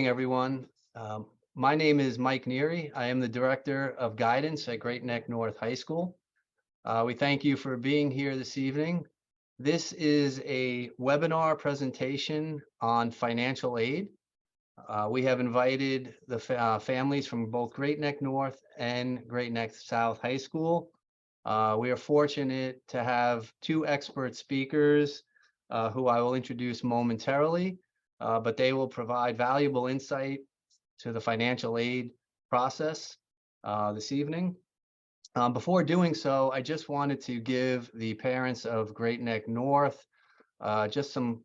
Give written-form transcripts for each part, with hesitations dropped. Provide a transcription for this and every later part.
everyone. My name is Mike Neary. I am the Director of Guidance at Great Neck North High School. We thank you for being here this evening. This is a webinar presentation on financial aid. We have invited the families from both Great Neck North and Great Neck South High School. We are fortunate to have two expert speakers who I will introduce momentarily, but they will provide valuable insight to the financial aid process this evening. Before doing so, I just wanted to give the parents of Great Neck North just some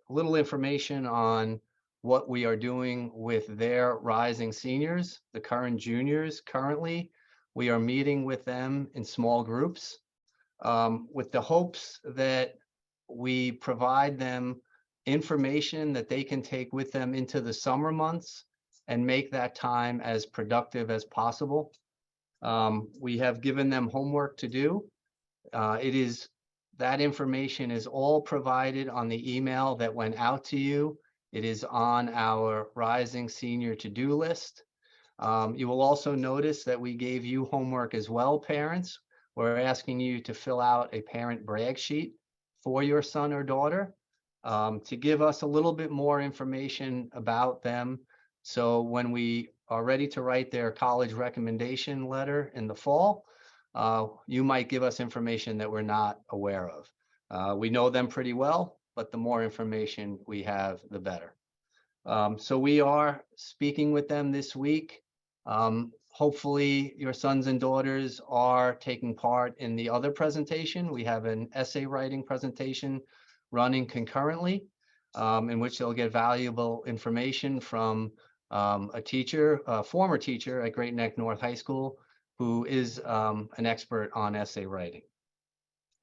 little information on what we are doing with their rising seniors, the current juniors. Currently, we are meeting with them in small groups with the hopes that we provide them information that they can take with them into the summer months and make that time as productive as possible. We have given them homework to do. That information is all provided on the email that went out to you. It is on our Rising Senior to-do list. You will also notice that we gave you homework as well, parents. We're asking you to fill out a parent brag sheet for your son or daughter to give us a little bit more information about them. So when we are ready to write their college recommendation letter in the fall, you might give us information that we're not aware of. We know them pretty well, but the more information we have, the better. So we are speaking with them this week. Hopefully your sons and daughters are taking part in the other presentation. We have an essay writing presentation running concurrently, in which they'll get valuable information from a teacher, a former teacher at Great Neck North High School, who is an expert on essay writing.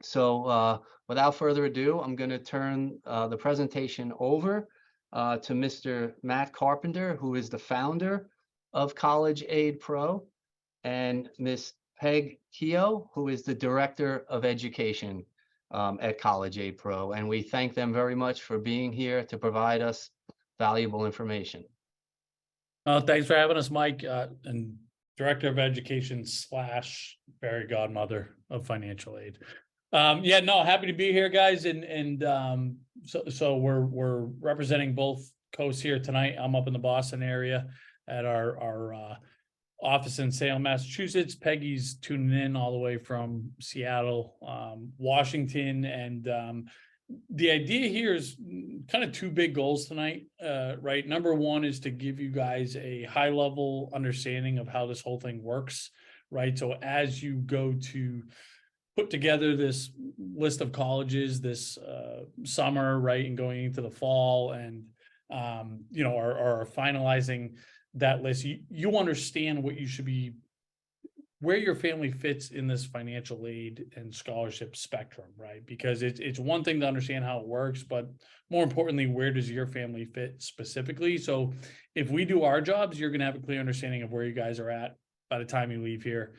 So without further ado, I'm going to turn the presentation over to Mr. Matt Carpenter, who is the founder of College Aid Pro, and Ms. Peg Keogh, who is the Director of Education at College Aid Pro. And we thank them very much for being here to provide us valuable information. Thanks for having us, Mike, and Director of Education / fairy godmother of financial aid. Yeah, no, happy to be here, guys. And so we're representing both coasts here tonight. I'm up in the Boston area at our office in Salem, Massachusetts. Peggy's tuning in all the way from Seattle, Washington. And the idea here is kind of two big goals tonight, right? Number one is to give you guys a high level understanding of how this whole thing works, right? So as you go to put together this list of colleges this summer, right, and going into the fall, and you know, are finalizing that list, you understand what you should be, where your family fits in this financial aid and scholarship spectrum, right? Because it's one thing to understand how it works, but more importantly, where does your family fit specifically? So if we do our jobs, you're going to have a clear understanding of where you guys are at by the time you leave here,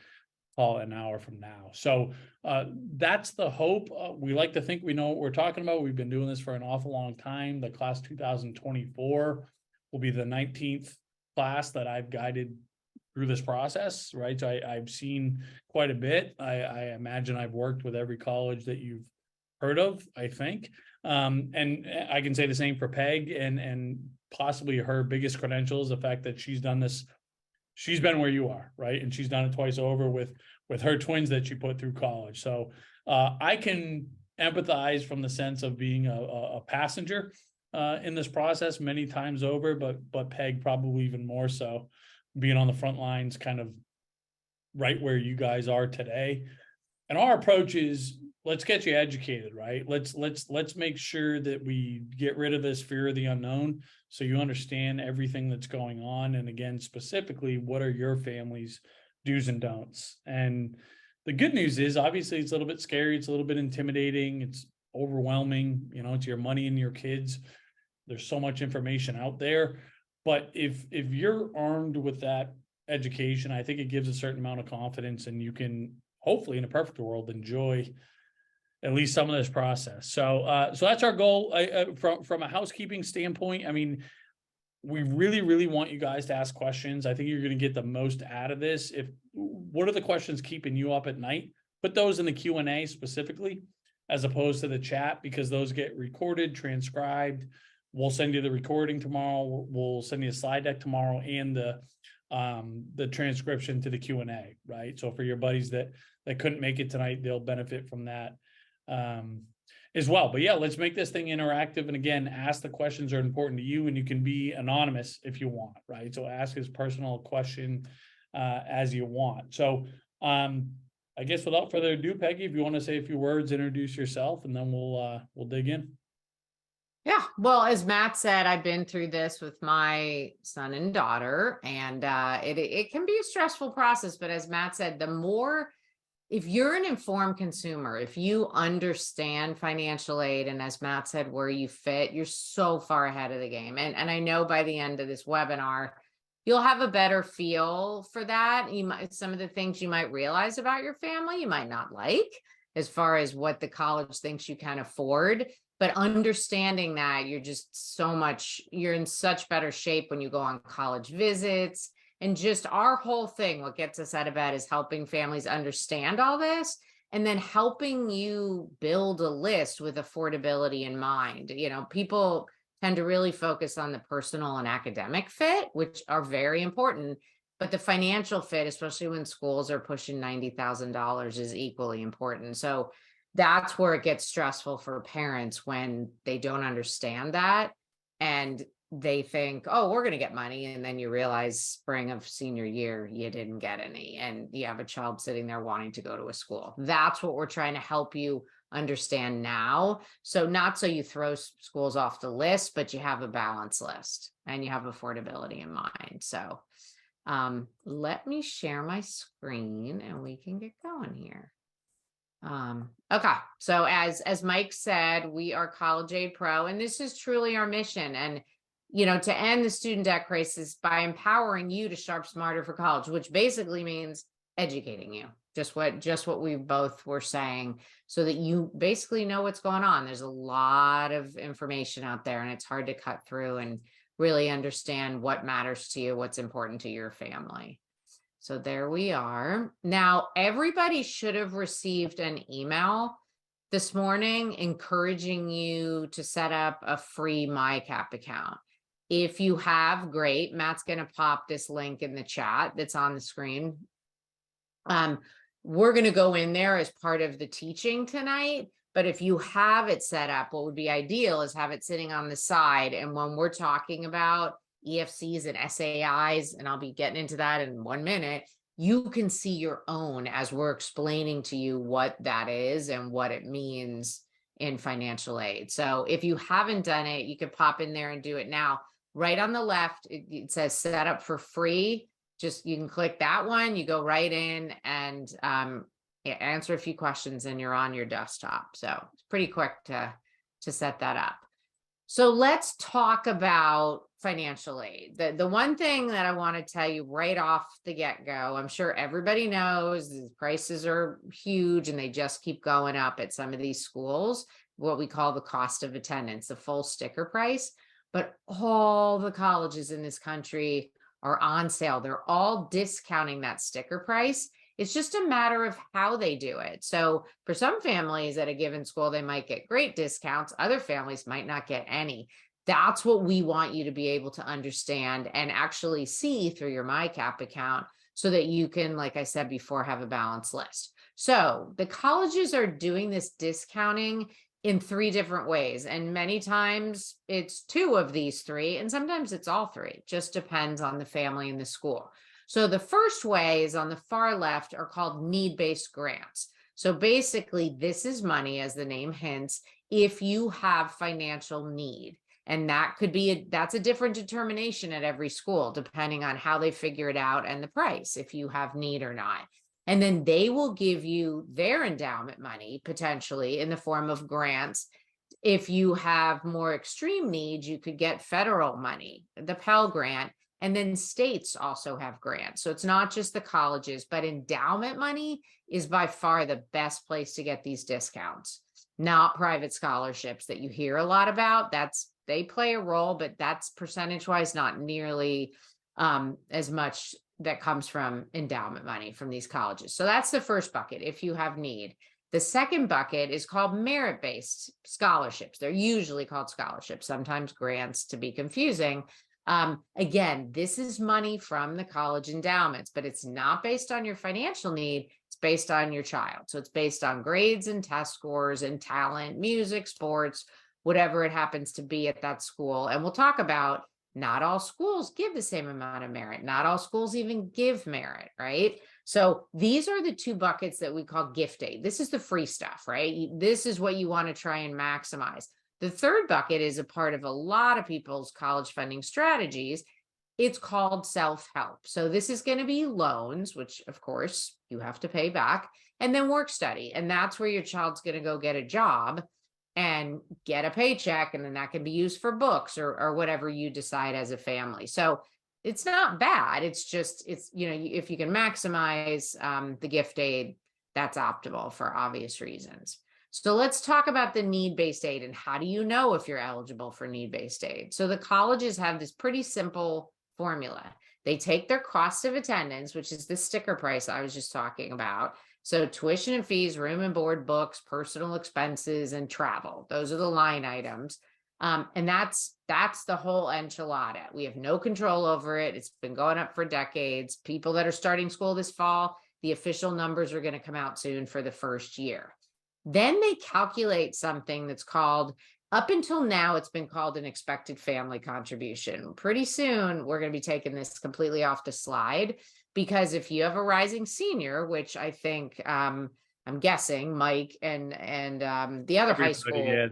call it an hour from now. So that's the hope. We like to think we know what we're talking about. We've been doing this for an awful long time. The class 2024 will be the 19th class that I've guided through this process, right? So I've seen quite a bit. I imagine I've worked with every college that you've heard of, I think. And I can say the same for Peg, and possibly her biggest credential is the fact that she's done this. She's been where you are, right? And she's done it twice over with her twins that she put through college. So I can empathize from the sense of being a passenger in this process many times over, but Peg probably even more so, being on the front lines, kind of right where you guys are today. And our approach is, let's get you educated, right? Let's make sure that we get rid of this fear of the unknown, so you understand everything that's going on. And again, specifically, what are your family's do's and don'ts? And the good news is, obviously, it's a little bit scary. It's a little bit intimidating. It's overwhelming. You know, it's your money and your kids. There's so much information out there. But if you're armed with that education, I think it gives a certain amount of confidence, and you can hopefully, in a perfect world, enjoy at least some of this process. So that's our goal. From a housekeeping standpoint, I mean, we really, really want you guys to ask questions. I think you're going to get the most out of this. What are the questions keeping you up at night? Put those in the Q&A specifically, as opposed to the chat, because those get recorded, transcribed. We'll send you the recording tomorrow. We'll send you a slide deck tomorrow and the transcription to the Q&A, right? So for your buddies that couldn't make it tonight, they'll benefit from that as well. But yeah, let's make this thing interactive. And again, ask the questions are important to you, and you can be anonymous if you want, right? So ask as personal a question as you want. So I guess without further ado, Peggy, if you want to say a few words, introduce yourself, and then we'll dig in. Yeah, well, as Matt said, I've been through this with my son and daughter, and it can be a stressful process. But as Matt said, if you're an informed consumer, if you understand financial aid, and as Matt said, where you fit, you're so far ahead of the game. And I know by the end of this webinar, you'll have a better feel for that. Some of the things you might realize about your family, you might not like, as far as what the college thinks you can afford. But understanding that you're in such better shape when you go on college visits. And just our whole thing, what gets us out of bed is helping families understand all this, and then helping you build a list with affordability in mind. You know, people tend to really focus on the personal and academic fit, which are very important, but the financial fit, especially when schools are pushing $90,000, is equally important. So that's where it gets stressful for parents, when they don't understand that and they think, oh, we're going to get money. And then you realize spring of senior year, you didn't get any, and you have a child sitting there wanting to go to a school. That's what we're trying to help you understand now. So not so you throw schools off the list, but you have a balanced list and you have affordability in mind. So let me share my screen and we can get going here. Okay. So as Mike said, we are College Aid Pro, and this is truly our mission. And, you know, to end the student debt crisis by empowering you to sharp smarter for college, which basically means educating you, just what we both were saying, so that you basically know what's going on. There's a lot of information out there, and it's hard to cut through and really understand what matters to you, what's important to your family. So there we are. Now, everybody should have received an email this morning encouraging you to set up a free MyCap account. If you have, great. Matt's going to pop this link in the chat that's on the screen. We're going to go in there as part of the teaching tonight. But if you have it set up, what would be ideal is have it sitting on the side. And when we're talking about EFCs and SAIs, and I'll be getting into that in 1 minute, you can see your own as we're explaining to you what that is and what it means in financial aid. So if you haven't done it, you can pop in there and do it now. Right on the left, it says set up for free. Just, you can click that one, you go right in and answer a few questions, and you're on your desktop. So it's pretty quick to set that up. So let's talk about financial aid. The one thing that I want to tell you right off the get-go, I'm sure everybody knows the prices are huge and they just keep going up at some of these schools, what we call the cost of attendance, the full sticker price. But all the colleges in this country are on sale. They're all discounting that sticker price. It's just a matter of how they do it. So for some families at a given school, they might get great discounts. Other families might not get any. That's what we want you to be able to understand and actually see through your MyCap account, so that you can, like I said before, have a balanced list. So the colleges are doing this discounting in 3 different ways. And many times it's 2 of these 3, and sometimes it's all 3. Just depends on the family and the school. So the first way is on the far left, are called need-based grants. So basically this is money, as the name hints, if you have financial need. And that could be, that's a different determination at every school, depending on how they figure it out and the price, if you have need or not. And then they will give you their endowment money, potentially in the form of grants. If you have more extreme needs, you could get federal money, the Pell Grant. And then states also have grants. So it's not just the colleges, but endowment money is by far the best place to get these discounts, not private scholarships that you hear a lot about. That's they play a role, but that's percentage wise not nearly as much that comes from endowment money from these colleges. So that's the first bucket if you have need. The second bucket is called merit-based scholarships. They're usually called scholarships, sometimes grants to be confusing. Again, this is money from the college endowments, but it's not based on your financial need. It's based on your child. So it's based on grades and test scores and talent, music, sports, whatever it happens to be at that school. And we'll talk about not all schools give the same amount of merit. Not all schools even give merit, right? So these are the two buckets that we call gift aid. This is the free stuff, right? This is what you want to try and maximize. The third bucket is a part of a lot of people's college funding strategies. It's called self-help. So this is going to be loans, which of course you have to pay back, and then work study. And that's where your child's going to go get a job and get a paycheck. And then that can be used for books or whatever you decide as a family. So it's not bad. It's just, if you can maximize the gift aid, that's optimal for obvious reasons. So let's talk about the need-based aid and how do you know if you're eligible for need-based aid? So the colleges have this pretty simple formula. They take their cost of attendance, which is the sticker price I was just talking about. So tuition and fees, room and board, books, personal expenses, and travel. Those are the line items. And that's the whole enchilada. We have no control over it. It's been going up for decades. People that are starting school this fall, the official numbers are going to come out soon for the first year. Then they calculate something that's called, up until now, it's been called an expected family contribution. Pretty soon, we're going to be taking this completely off the slide, because if you have a rising senior, which I think, I'm guessing Mike and the other high school,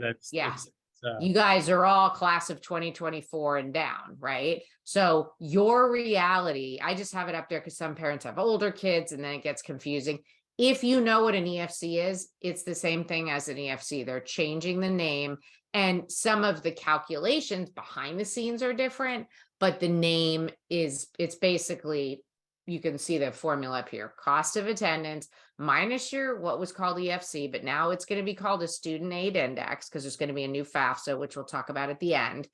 you guys are all class of 2024 and down, right? So your reality, I just have it up there because some parents have older kids and then it gets confusing. If you know what an EFC is, it's the same thing as an EFC. They're changing the name, and some of the calculations behind the scenes are different, but the name is, it's basically, you can see the formula up here, cost of attendance minus your, what was called EFC, but now it's going to be called a student aid index because there's going to be a new FAFSA, which we'll talk about at the end.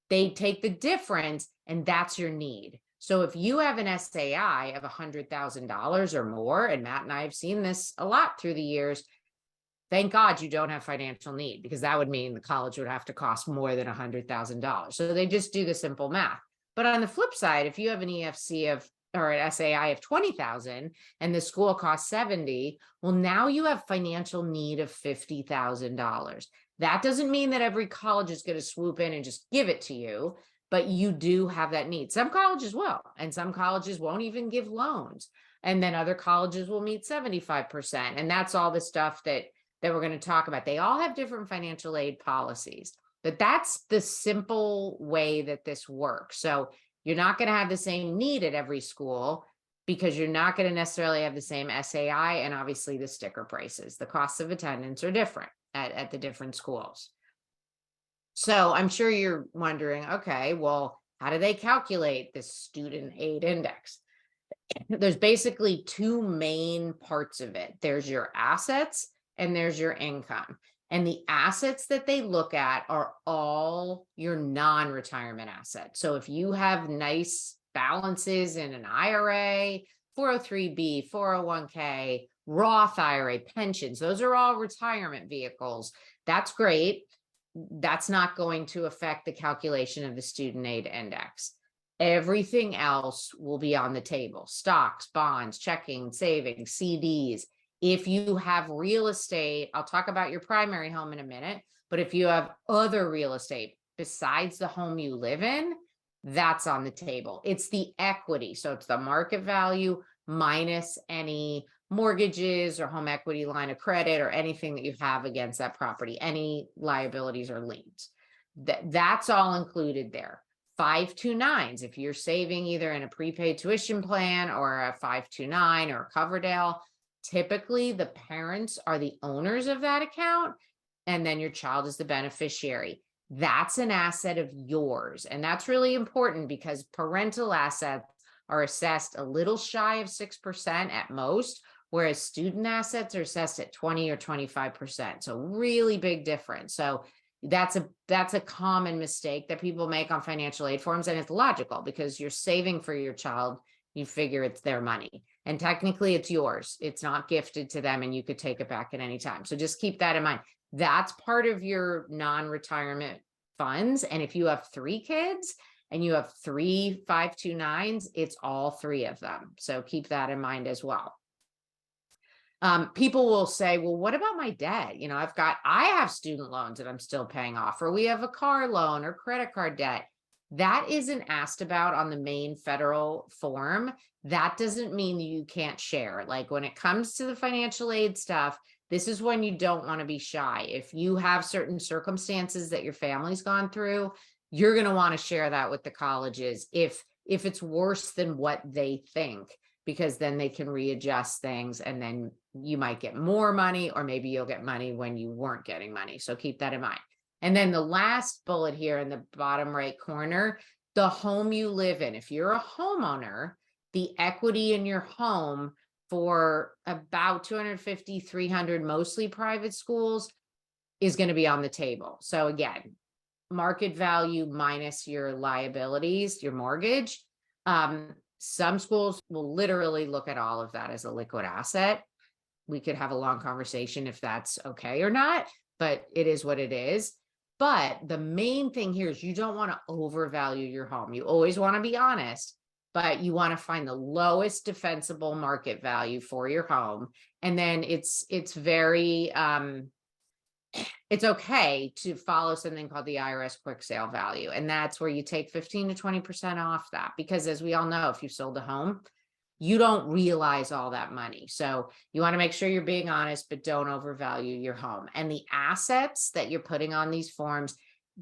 They take the difference and that's your need. So if you have an SAI of $100,000 or more, and Matt and I have seen this a lot through the years, thank God you don't have financial need, because that would mean the college would have to cost more than $100,000. So they just do the simple math. But on the flip side, if you have an EFC of, or an SAI of 20,000 and the school costs 70, well, now you have financial need of $50,000. That doesn't mean that every college is going to swoop in and just give it to you, but you do have that need. Some colleges will, and some colleges won't even give loans. And then other colleges will meet 75%. And that's all the stuff that we're going to talk about. They all have different financial aid policies, but that's the simple way that this works. So you're not going to have the same need at every school, because you're not going to necessarily have the same SAI, and obviously the sticker prices, the costs of attendance are different at the different schools. So I'm sure you're wondering, okay, well, how do they calculate this student aid index? There's basically two main parts of it. There's your assets and there's your income. And the assets that they look at are all your non-retirement assets. So if you have nice balances in an IRA, 403B, 401k, Roth IRA, pensions, those are all retirement vehicles. That's great. That's not going to affect the calculation of the student aid index. Everything else will be on the table: stocks, bonds, checking, savings, CDs. If you have real estate, I'll talk about your primary home in a minute, but if you have other real estate besides the home you live in, that's on the table. It's the equity. So it's the market value minus any mortgages or home equity line of credit or anything that you have against that property, any liabilities or liens. That's all included there. 529s, if you're saving either in a prepaid tuition plan or a 529 or a Coverdale, typically the parents are the owners of that account, and then your child is the beneficiary. That's an asset of yours. And that's really important because parental assets are assessed a little shy of 6% at most, whereas student assets are assessed at 20 or 25%. So really big difference. So That's a common mistake that people make on financial aid forms, and it's logical because you're saving for your child. You figure it's their money, and technically it's yours. It's not gifted to them, and you could take it back at any time. So just keep that in mind. That's part of your non-retirement funds. And if you have 3 kids and you have 3 529s, it's all 3 of them. So keep that in mind as well. People will say, well, what about my debt? You know, I have student loans that I'm still paying off, or we have a car loan or credit card debt. That isn't asked about on the main federal form. That doesn't mean you can't share. Like when it comes to the financial aid stuff, this is when you don't want to be shy. If you have certain circumstances that your family's gone through, you're going to want to share that with the colleges if it's worse than what they think, because then they can readjust things, and then you might get more money, or maybe you'll get money when you weren't getting money. So keep that in mind. And then the last bullet here in the bottom right corner, the home you live in. If you're a homeowner, the equity in your home for about 250, 300, mostly private schools, is going to be on the table. So again, market value minus your liabilities, your mortgage. Some schools will literally look at all of that as a liquid asset. We could have a long conversation if that's okay or not, but it is what it is. But the main thing here is you don't want to overvalue your home. You always want to be honest, but you want to find the lowest defensible market value for your home. And then it's very, it's okay to follow something called the IRS quick sale value. And that's where you take 15 to 20% off that, because as we all know, if you sold a home, you don't realize all that money. So you want to make sure you're being honest, but don't overvalue your home. And the assets that you're putting on these forms,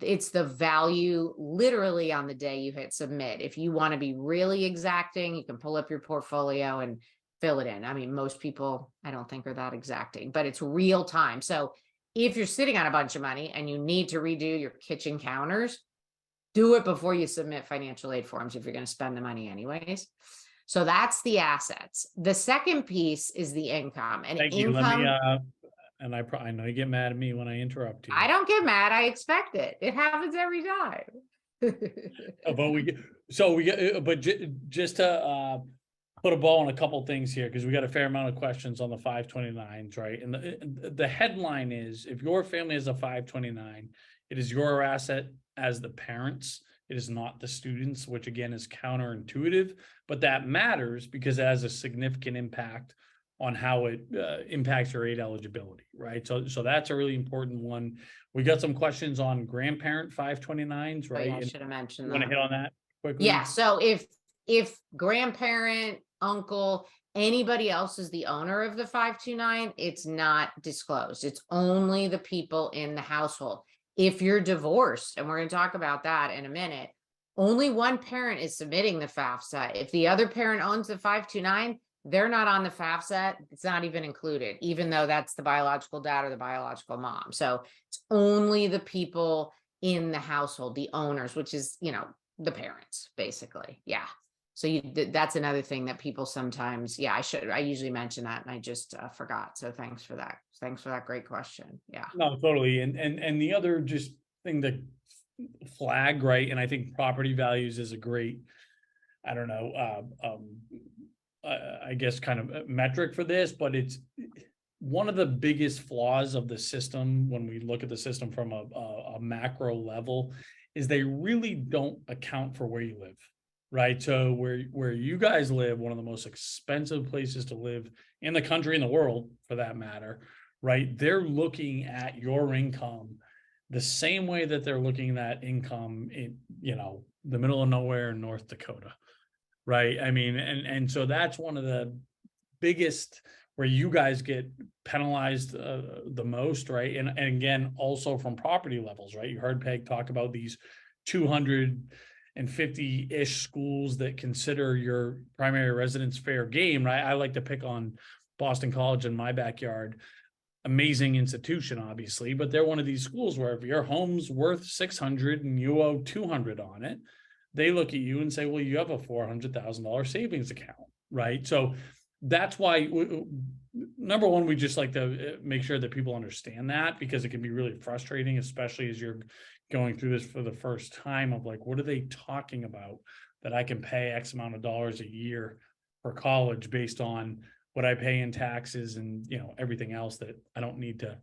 it's the value literally on the day you hit submit. If you want to be really exacting, you can pull up your portfolio and fill it in. I mean, most people, I don't think, are that exacting, but it's real time. So if you're sitting on a bunch of money and you need to redo your kitchen counters, do it before you submit financial aid forms if you're going to spend the money anyways. So that's the assets. The second piece is the income. And Thank you. Let me, and I know you get mad at me when I interrupt you. I don't get mad. I expect it. It happens every time. But just to put a ball on a couple things here, because we got a fair amount of questions on the 529s, right? And the headline is, if your family has a 529, it is your asset as the parents. It is not the students, which again is counterintuitive, but that matters because it has a significant impact on how it impacts your aid eligibility, right? So that's a really important one. We got some questions on grandparent 529s, right? Oh, yeah, I should have mentioned that. Want to hit on that quickly? Yeah. So if grandparent, uncle, anybody else is the owner of the 529, it's not disclosed. It's only the people in the household. If you're divorced, and we're going to talk about that in a minute, only one parent is submitting the FAFSA. If the other parent owns the 529, they're not on the FAFSA. It's not even included, even though that's the biological dad or the biological mom. So it's only the people in the household, the owners, which is, the parents, basically. Yeah. So that's another thing that people sometimes, I usually mention that and I just forgot. So thanks for that. Thanks for that great question. Yeah. No, totally. And the other just thing that flag, right? And I think property values is a great, I don't know, I guess kind of metric for this, but it's one of the biggest flaws of the system when we look at the system from a macro level is they really don't account for where you live. Right. So where you guys live, one of the most expensive places to live in the country, in the world, for that matter, right? They're looking at your income the same way that they're looking at income in, the middle of nowhere in North Dakota. Right. I mean, and so that's one of the biggest where you guys get penalized the most. Right. And again, also from property levels. Right. You heard Peg talk about these 250-ish schools that consider your primary residence fair game, right? I like to pick on Boston College in my backyard. Amazing institution, obviously, but they're one of these schools where if your home's worth 600 and you owe 200 on it, they look at you and say, well, you have a $400,000 savings account, right? So that's why number one, we just like to make sure that people understand that, because it can be really frustrating, especially as you're going through this for the first time, of like, what are they talking about that I can pay X amount of dollars a year for college based on what I pay in taxes and, you know, everything else that I don't need to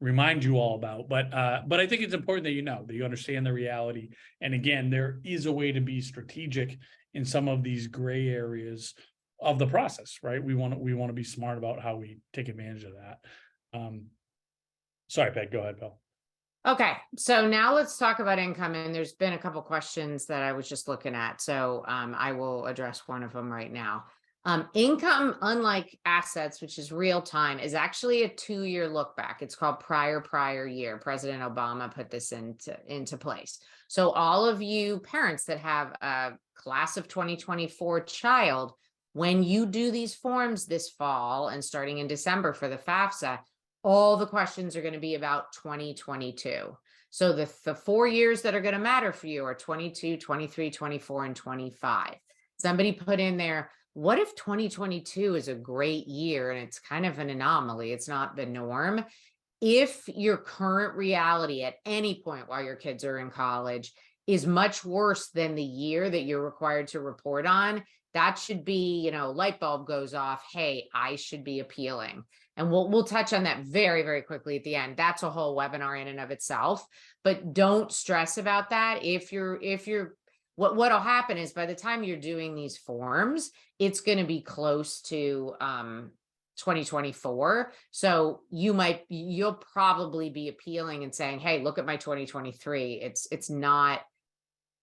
remind you all about. But I think it's important that you understand the reality. And again, there is a way to be strategic in some of these gray areas of the process, right? We want to be smart about how we take advantage of that. Sorry, Peg, go ahead, Bill. Okay, so now let's talk about income. And there's been a couple questions that I was just looking at. So I will address one of them right now. Income, unlike assets, which is real time, is actually a 2-year look back. It's called prior year. President Obama put this into place. So all of you parents that have a class of 2024 child, when you do these forms this fall and starting in December for the FAFSA, all the questions are going to be about 2022. So the 4 years that are going to matter for you are 22, 23, 24, and 25. Somebody put in there, what if 2022 is a great year and it's kind of an anomaly? It's not the norm. If your current reality at any point while your kids are in college is much worse than the year that you're required to report on, that should be, light bulb goes off. Hey, I should be appealing. And we'll touch on that very, very quickly at the end. That's a whole webinar in and of itself, but don't stress about that. What'll happen is by the time you're doing these forms, it's going to be close to 2024. So you'll probably be appealing and saying, hey, look at my 2023. It's not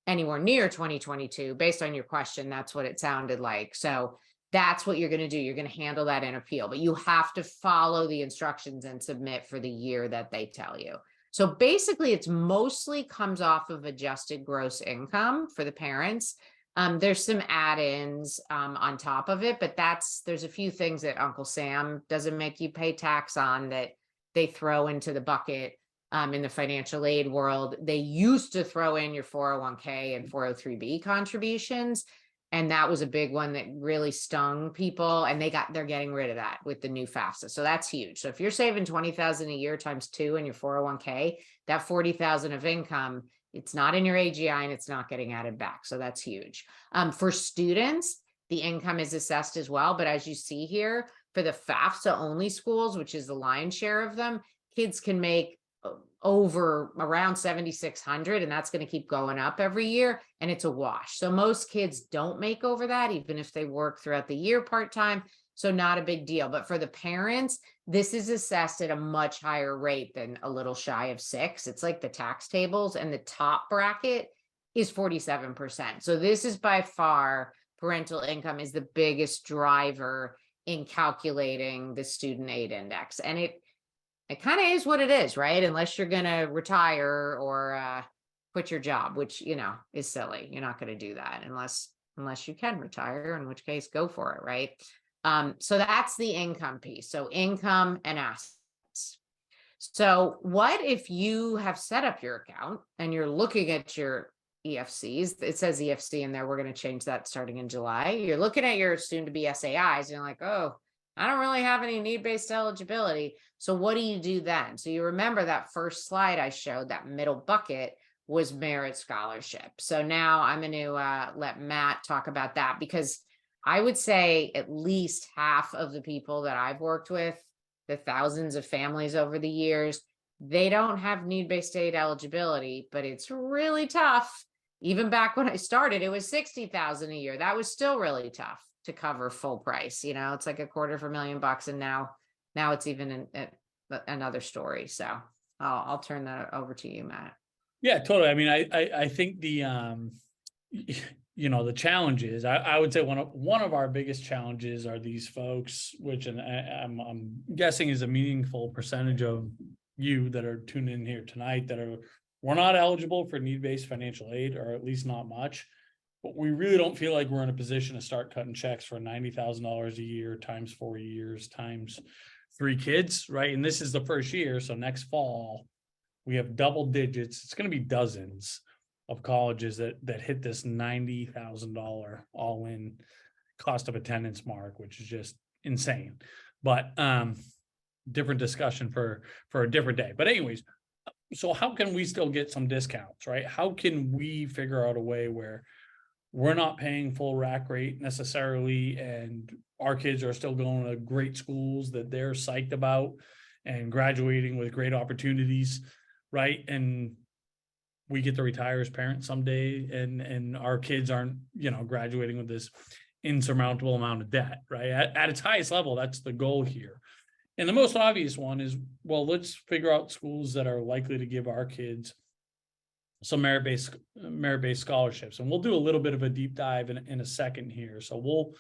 anywhere near 2022. Based on your question, that's what it sounded like. So that's what you're going to do. You're going to handle that in appeal, but you have to follow the instructions and submit for the year that they tell you. So basically, it's mostly comes off of adjusted gross income for the parents. There's some add-ins on top of it, but there's a few things that Uncle Sam doesn't make you pay tax on that they throw into the bucket in the financial aid world. They used to throw in your 401k and 403b contributions. And that was a big one that really stung people, and they're getting rid of that with the new FAFSA. So that's huge. So if you're saving $20,000 a year times 2 in your 401k, that $40,000 of income, it's not in your AGI and it's not getting added back. So that's huge. For students, the income is assessed as well. But as you see here, for the FAFSA only schools, which is the lion's share of them, kids can make over around 7,600, and that's going to keep going up every year, and it's a wash. So most kids don't make over that, even if they work throughout the year part-time. So not a big deal. But for the parents, this is assessed at a much higher rate than a little shy of 6. It's like the tax tables, and the top bracket is 47%. So this is by far, parental income is the biggest driver in calculating the student aid index. And it kind of is what it is, right? Unless you're going to retire or quit your job, which, is silly. You're not going to do that unless you can retire, in which case go for it, right? So that's the income piece. So income and assets. So what if you have set up your account and you're looking at your EFCs? It says EFC in there. We're going to change that starting in July. You're looking at your soon to be SAIs and you're like, oh, I don't really have any need-based eligibility. So what do you do then? So you remember that first slide I showed, that middle bucket was merit scholarship. So now I'm going to let Matt talk about that, because I would say at least half of the people that I've worked with, the thousands of families over the years, they don't have need-based aid eligibility, but it's really tough. Even back when I started, it was $60,000 a year. That was still really tough to cover full price. It's like $250,000, and now it's even another story. So I'll turn that over to you, Matt. Yeah, totally. I mean, I think the the challenges, I would say one of our biggest challenges are these folks, which, and I'm guessing is a meaningful percentage of you that are tuned in here tonight, we're not eligible for need-based financial aid, or at least not much. But we really don't feel like we're in a position to start cutting checks for $90,000 a year times 4 years times 3 kids, right? And this is the first year. So next fall, we have double digits. It's going to be dozens of colleges that hit this $90,000 all-in cost of attendance mark, which is just insane. But different discussion for a different day. But anyways, so how can we still get some discounts, right? How can we figure out a way where we're not paying full rack rate necessarily, and our kids are still going to great schools that they're psyched about and graduating with great opportunities, right? And we get to retire as parents someday, and our kids aren't, graduating with this insurmountable amount of debt, right? At its highest level, that's the goal here. And the most obvious one is, well, let's figure out schools that are likely to give our kids some merit-based scholarships. And we'll do a little bit of a deep dive in a second here. So we'll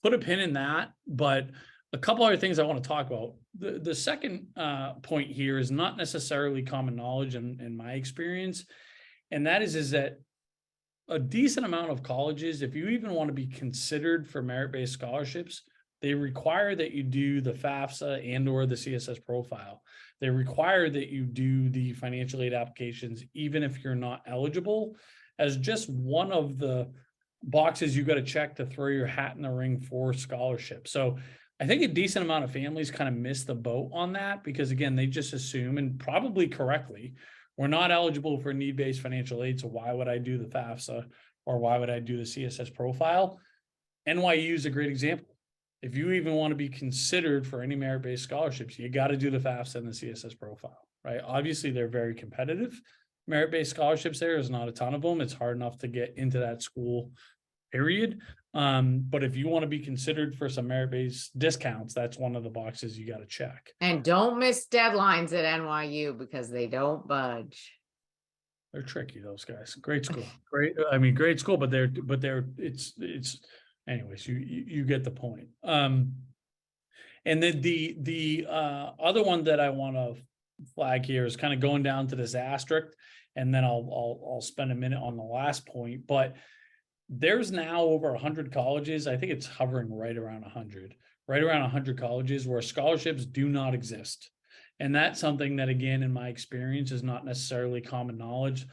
put a pin in that, but a couple other things I want to talk about. The second point here is not necessarily common knowledge in my experience. And that is that a decent amount of colleges, if you even want to be considered for merit-based scholarships, they require that you do the FAFSA and or the CSS profile. They require that you do the financial aid applications, even if you're not eligible, as just one of the boxes you got to check to throw your hat in the ring for scholarship. So I think a decent amount of families kind of miss the boat on that, because again, they just assume, and probably correctly, we're not eligible for need-based financial aid. So why would I do the FAFSA, or why would I do the CSS profile? NYU is a great example. If you even want to be considered for any merit-based scholarships, you got to do the FAFSA and the CSS profile, right? Obviously, they're very competitive. Merit-based scholarships, there's not a ton of them. It's hard enough to get into that school, period. But if you want to be considered for some merit-based discounts, that's one of the boxes you got to check. And don't miss deadlines at NYU, because they don't budge. They're tricky, those guys. Great school, great school, but it's anyways, you get the point. And then the other one that I want to flag here is kind of going down to this asterisk, and then I'll spend a minute on the last point. But there's now over 100 colleges. I think it's hovering right around 100 colleges where scholarships do not exist. And that's something that, again, in my experience, is not necessarily common knowledge.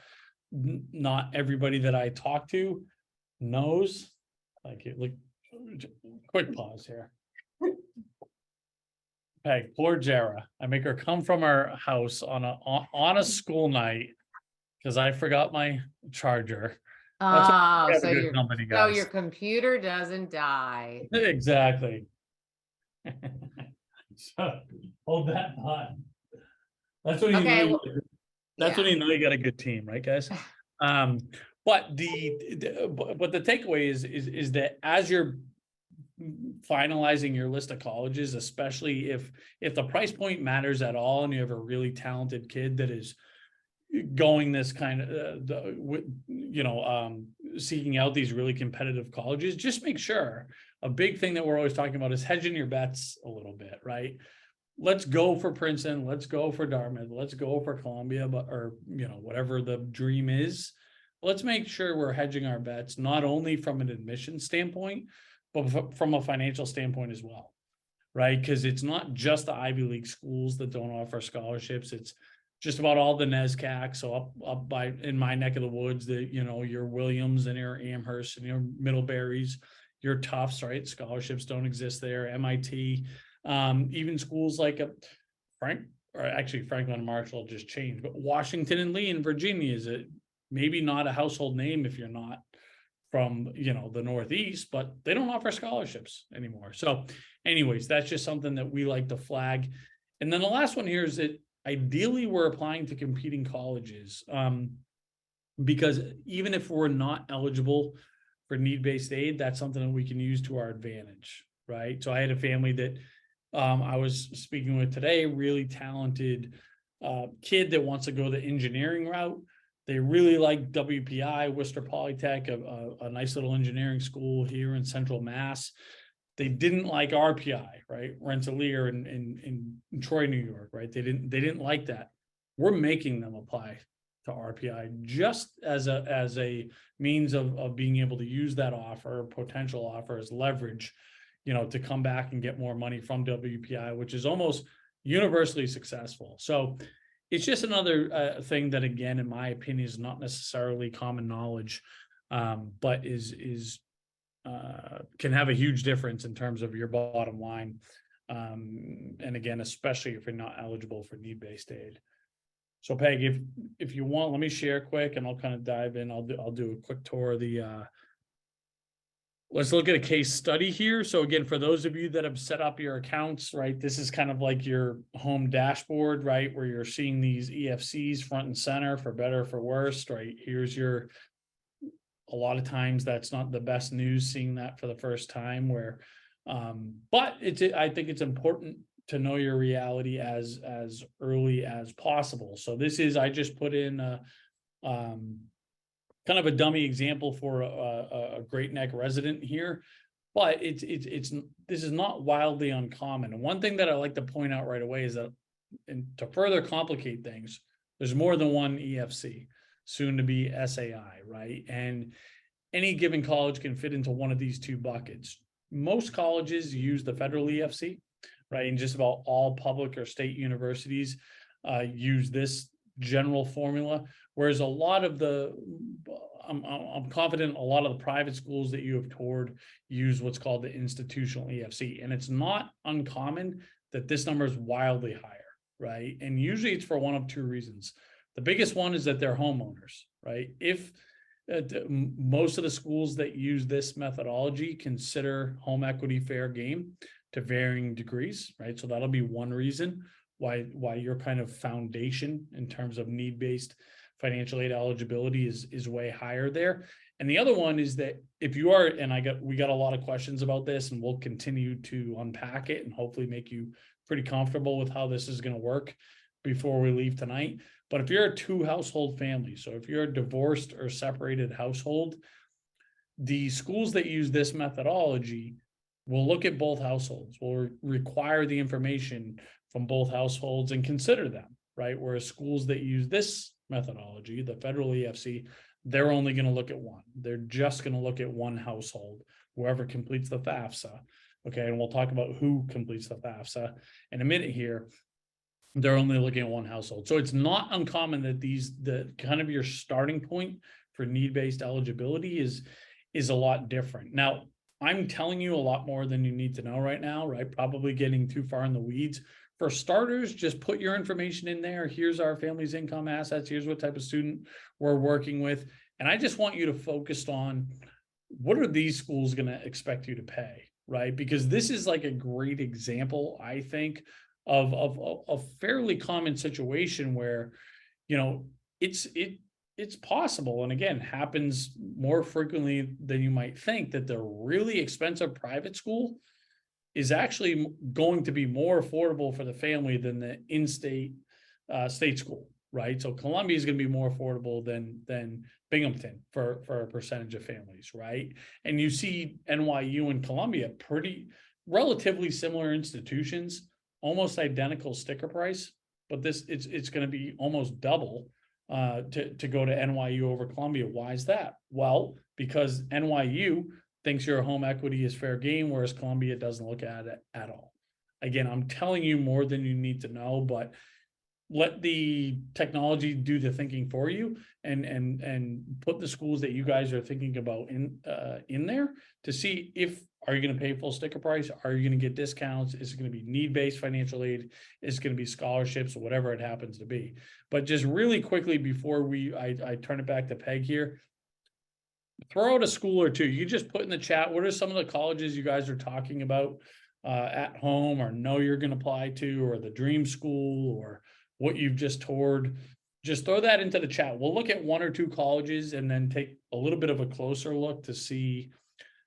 Not everybody that I talk to knows. Like, quick pause here. Hey, poor Jara. I make her come from our house on a school night because I forgot my charger. Oh, That's so your computer doesn't die. Exactly. So hold that thought. That's when you know. That's when you know you got a good team, right, guys? But the takeaway is that as you're finalizing your list of colleges, especially if the price point matters at all, and you have a really talented kid that is going this kind of seeking out these really competitive colleges, just make sure. A big thing that we're always talking about is hedging your bets a little bit, right? Let's go for Princeton, let's go for Dartmouth, let's go for Columbia, or whatever the dream is. Let's make sure we're hedging our bets, not only from an admission standpoint, but from a financial standpoint as well, right? Because it's not just the Ivy League schools that don't offer scholarships. It's just about all the NESCAC. So up by in my neck of the woods, your Williams and your Amherst and your Middlebury's, your Tufts, right? Scholarships don't exist there. MIT, even schools like Franklin and Marshall just changed, but Washington and Lee in Virginia is maybe not a household name if you're not from the Northeast, but they don't offer scholarships anymore. So anyways, that's just something that we like to flag. And then the last one here is that ideally we're applying to competing colleges, because even if we're not eligible for need-based aid, that's something that we can use to our advantage, right? So I had a family that I was speaking with today, really talented kid that wants to go the engineering route. They really like WPI, Worcester Polytech, a nice little engineering school here in Central Mass. They didn't like RPI, right? Rensselaer in Troy, New York, right? They didn't like that. We're making them apply to RPI just as a means of being able to use that offer, potential offer, as leverage, to come back and get more money from WPI, which is almost universally successful. So it's just another thing that, again, in my opinion, is not necessarily common knowledge, but is can have a huge difference in terms of your bottom line. And again, especially if you're not eligible for need-based aid. So Peg, if you want, let me share quick and I'll kind of dive in. I'll do a quick tour of the, let's look at a case study here. So again, for those of you that have set up your accounts, right, this is kind of like your home dashboard, right, where you're seeing these EFCs front and center for better or for worse, right? Here's your, a lot of times that's not the best news seeing that for the first time where, but I think it's important to know your reality as early as possible. So this is, I just put in a, kind of a dummy example for a Great Neck resident here, but this is not wildly uncommon. And one thing that I like to point out right away is that, and to further complicate things, there's more than one EFC, soon to be SAI, right? And any given college can fit into one of these two buckets. Most colleges use the federal EFC, right? And just about all public or state universities use this general formula, whereas a lot of the, I'm confident a lot of the private schools that you have toured use what's called the institutional EFC. And it's not uncommon that this number is wildly higher, right? And usually it's for one of two reasons. The biggest one is that they're homeowners, right? If most of the schools that use this methodology consider home equity fair game to varying degrees, right? So that'll be one reason why your kind of foundation in terms of need-based financial aid eligibility is way higher there. And the other one is that if you are, and we got a lot of questions about this, and we'll continue to unpack it and hopefully make you pretty comfortable with how this is going to work before we leave tonight. But if you're a 2-household family, so if you're a divorced or separated household, the schools that use this methodology will look at both households, will require the information from both households and consider them, right? Whereas schools that use this methodology, the federal EFC, they're only going to look at one. They're just going to look at one household, whoever completes the FAFSA. Okay, and we'll talk about who completes the FAFSA in a minute here. They're only looking at one household. So it's not uncommon that the kind of your starting point for need-based eligibility is a lot different. Now, I'm telling you a lot more than you need to know right now, right? Probably getting too far in the weeds. For starters, just put your information in there. Here's our family's income assets. Here's what type of student we're working with. And I just want you to focus on what are these schools going to expect you to pay, right? Because this is like a great example, I think, of a fairly common situation where, you know, it's possible, and again, happens more frequently than you might think, that the really expensive private school is actually going to be more affordable for the family than the in-state state school, right? So Columbia is going to be more affordable than Binghamton for a percentage of families, right? And you see NYU and Columbia, pretty relatively similar institutions, almost identical sticker price, but it's going to be almost double to go to NYU over Columbia. Why is that? Well, because NYU thinks your home equity is fair game, whereas Columbia doesn't look at it at all. Again, I'm telling you more than you need to know, but let the technology do the thinking for you, and put the schools that you guys are thinking about in there to see if, are you going to pay full sticker price? Are you going to get discounts? Is it going to be need-based financial aid? Is it going to be scholarships or whatever it happens to be? But just really quickly before I turn it back to Peg here, throw out a school or two. You just put in the chat, what are some of the colleges you guys are talking about at home or know you're going to apply to, or the dream school, or what you've just toured? Just throw that into the chat. We'll look at one or two colleges and then take a little bit of a closer look to see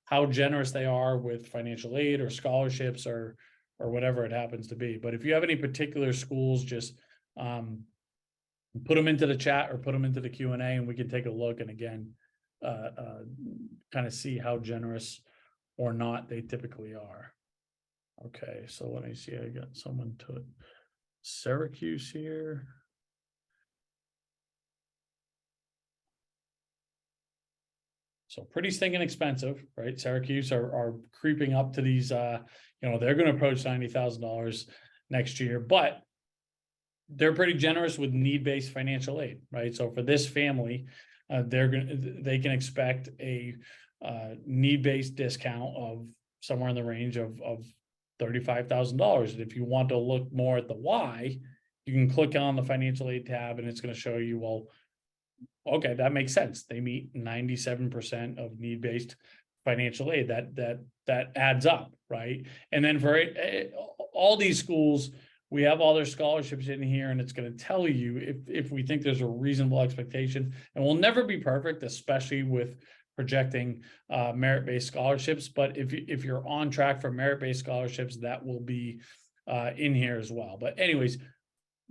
how generous they are with financial aid or scholarships or whatever it happens to be. But if you have any particular schools, just put them into the chat or put them into the Q&A, and we can take a look and again, kind of see how generous or not they typically are. Okay, so let me see. I got someone to Syracuse here. So pretty stinking expensive, right? Syracuse are creeping up to these, they're going to approach $90,000 next year, but they're pretty generous with need-based financial aid, right? So for this family, they can expect a need-based discount of somewhere in the range of $35,000. And if you want to look more at the why, you can click on the financial aid tab and it's going to show you, well, okay, that makes sense. They meet 97% of need-based financial aid. That adds up, right? And then for all these schools, we have all their scholarships in here, and it's going to tell you if we think there's a reasonable expectation. And we'll never be perfect, especially with projecting merit-based scholarships. But if you're on track for merit-based scholarships, that will be in here as well. But anyways,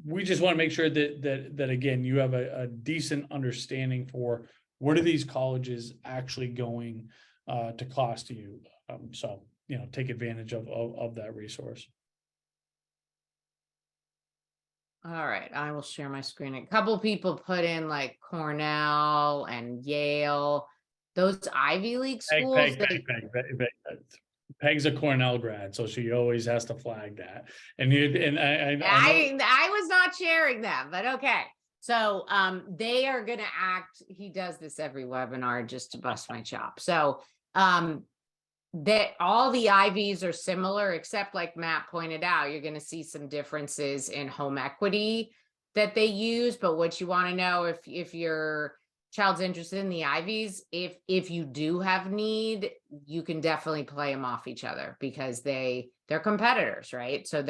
we just want to make sure that again, you have a decent understanding for what are these colleges actually going to cost you. So, take advantage of that resource. All right, I will share my screen. A couple people put in like Cornell and Yale, those Ivy League schools. Peg's a Cornell grad, so she always has to flag that. And I was not sharing them, but okay. So they are going to act. He does this every webinar just to bust my chop. So that all the Ivies are similar, except like Matt pointed out, you're going to see some differences in home equity that they use. But what you want to know, if your child's interested in the Ivies, if you do have need, you can definitely play them off each other because they're competitors, right? So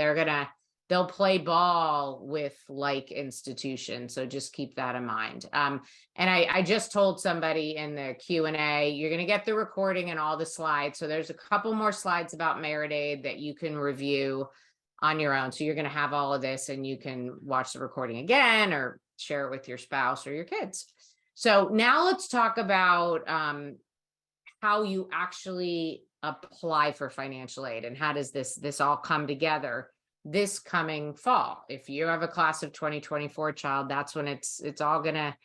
they'll play ball with like institutions. So just keep that in mind. And I just told somebody in the Q&A, you're going to get the recording and all the slides. So there's a couple more slides about Merit Aid that you can review on your own. So you're going to have all of this and you can watch the recording again or share it with your spouse or your kids. So now let's talk about how you actually apply for financial aid and how does this all come together this coming fall. If you have a class of 2024 child, that's when it's all gonna,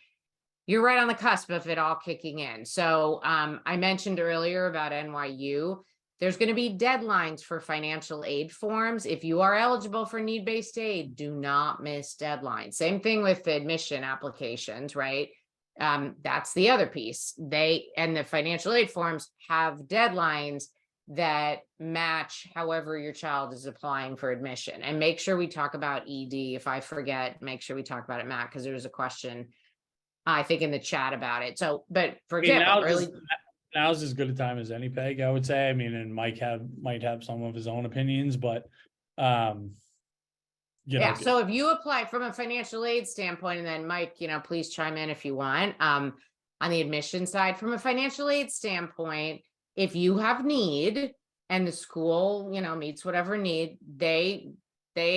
you're right on the cusp of it all kicking in. So I mentioned earlier about NYU. There's going to be deadlines for financial aid forms. If you are eligible for need-based aid, do not miss deadlines. Same thing with the admission applications, right? That's the other piece. And the financial aid forms have deadlines that match however your child is applying for admission. And make sure we talk about ED. If I forget, make sure we talk about it, Matt, because there was a question, I think, in the chat about it. So, but for example, now's as good a time as any, Peg, I would say. I mean, and Mike might have some of his own opinions, but so if you apply from a financial aid standpoint, and then Mike, please chime in if you want, on the admission side, from a financial aid standpoint, if you have need and the school, meets whatever need, they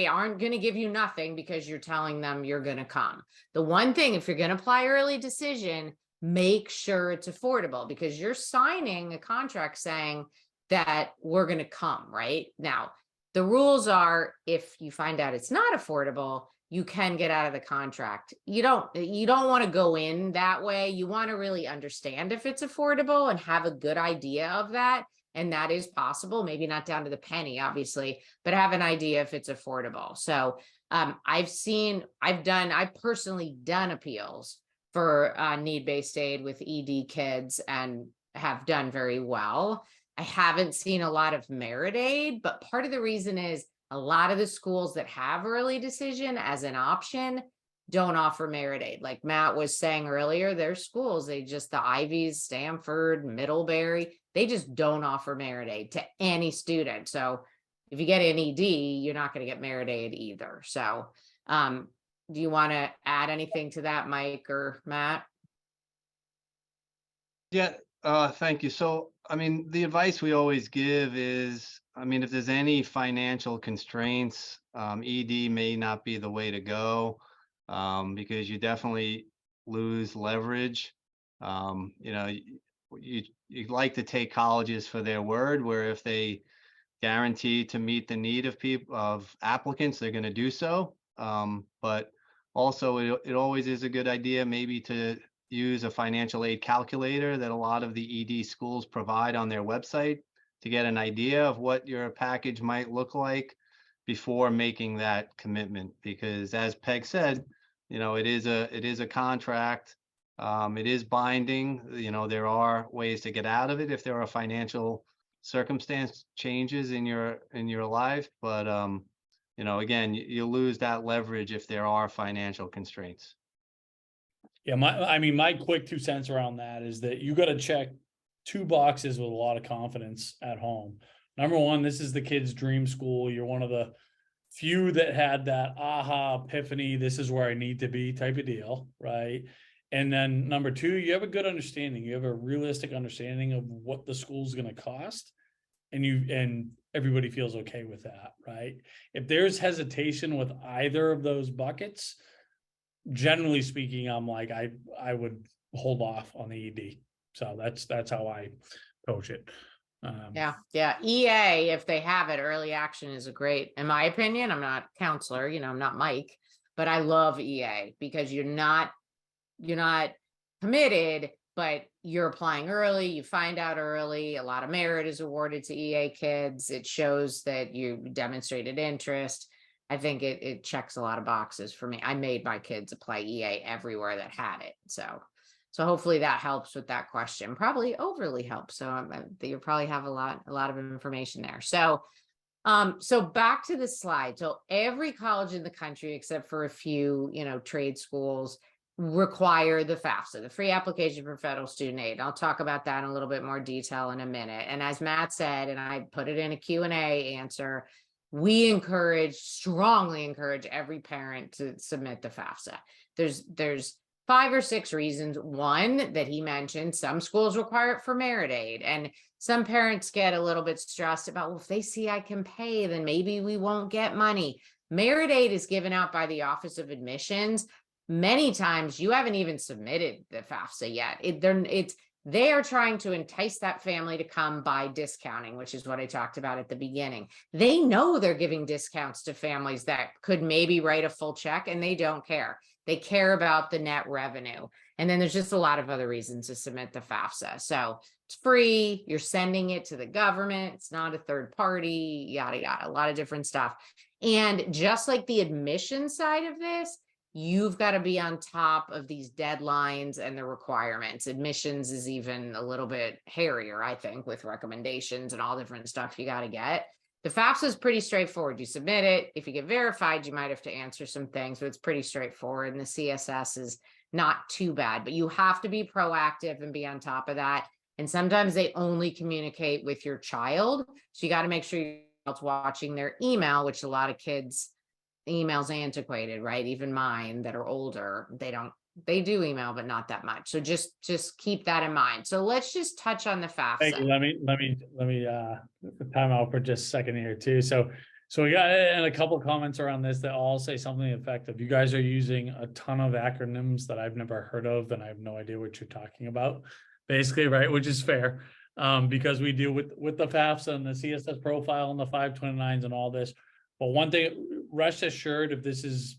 aren't going to give you nothing because you're telling them you're going to come. The one thing, if you're going to apply early decision, make sure it's affordable because you're signing a contract saying that we're going to come right now. The rules are, if you find out it's not affordable, you can get out of the contract. You don't want to go in that way. You want to really understand if it's affordable and have a good idea of that. And that is possible, maybe not down to the penny, obviously, but have an idea if it's affordable. So I've personally done appeals for need-based aid with ED kids and have done very well. I haven't seen a lot of merit aid, but part of the reason is a lot of the schools that have early decision as an option don't offer merit aid. Like Matt was saying earlier, there's schools, the Ivies, Stanford, Middlebury, they just don't offer merit aid to any student. So if you get an ED, you're not going to get merit aid either. So do you want to add anything to that, Mike or Matt? Yeah, thank you. So, the advice we always give is, if there's any financial constraints, ED may not be the way to go because you definitely lose leverage. You like to take colleges for their word, where if they guarantee to meet the need of applicants, they're going to do so. But also, it always is a good idea maybe to use a financial aid calculator that a lot of the ED schools provide on their website to get an idea of what your package might look like before making that commitment. Because as Peg said, it is a contract. It is binding, there are ways to get out of it if there are financial circumstance changes in your life, but again, you lose that leverage if there are financial constraints. Yeah, my quick 2 cents around that is that you got to check 2 boxes with a lot of confidence at home. Number one, this is the kid's dream school. You're one of the few that had that aha epiphany, this is where I need to be type of deal, right? And then number two, you have a good understanding. You have a realistic understanding of what the school's going to cost, and everybody feels okay with that, right? If there's hesitation with either of those buckets, generally speaking, I'm like, I would hold off on the ED. So that's how I coach it. Yeah. EA, if they have it, early action is a great, in my opinion. I'm not a counselor, I'm not Mike, but I love EA because you're not committed, but you're applying early. You find out early. A lot of merit is awarded to EA kids. It shows that you demonstrated interest. I think it checks a lot of boxes for me. I made my kids apply EA everywhere that had it. So hopefully that helps with that question. Probably overly helps. So you probably have a lot of information there. So back to the slide. So every college in the country, except for a few, trade schools, require the FAFSA, the free application for federal student aid. I'll talk about that in a little bit more detail in a minute. And as Matt said, and I put it in a Q&A answer, we strongly encourage every parent to submit the FAFSA. There's 5 or 6 reasons. One that he mentioned, some schools require it for merit aid, and some parents get a little bit stressed about, well, if they see I can pay, then maybe we won't get money. Merit aid is given out by the Office of Admissions. Many times you haven't even submitted the FAFSA yet. They are trying to entice that family to come by discounting, which is what I talked about at the beginning. They know they're giving discounts to families that could maybe write a full check, and they don't care. They care about the net revenue. And then there's just a lot of other reasons to submit the FAFSA. So it's free. You're sending it to the government. It's not a third party, yada, yada, a lot of different stuff. And just like the admission side of this, you've got to be on top of these deadlines and the requirements. Admissions is even a little bit hairier, I think, with recommendations and all different stuff you got to get. The FAFSA is pretty straightforward. You submit it. If you get verified, you might have to answer some things, but it's pretty straightforward. And the CSS is not too bad, but you have to be proactive and be on top of that. And sometimes they only communicate with your child. So you got to make sure you're watching their email, which a lot of kids' email's antiquated, right? Even mine that are older, they do email, but not that much. So just keep that in mind. So let's just touch on the FAFSA. Thank you. Let me time out for just a second here too. So we got and a couple of comments around this that all say something effective. You guys are using a ton of acronyms that I've never heard of, and I have no idea what you're talking about, basically, right? Which is fair, because we deal with the FAFSA and the CSS profile and the 529s and all this. But one thing, rest assured, if this is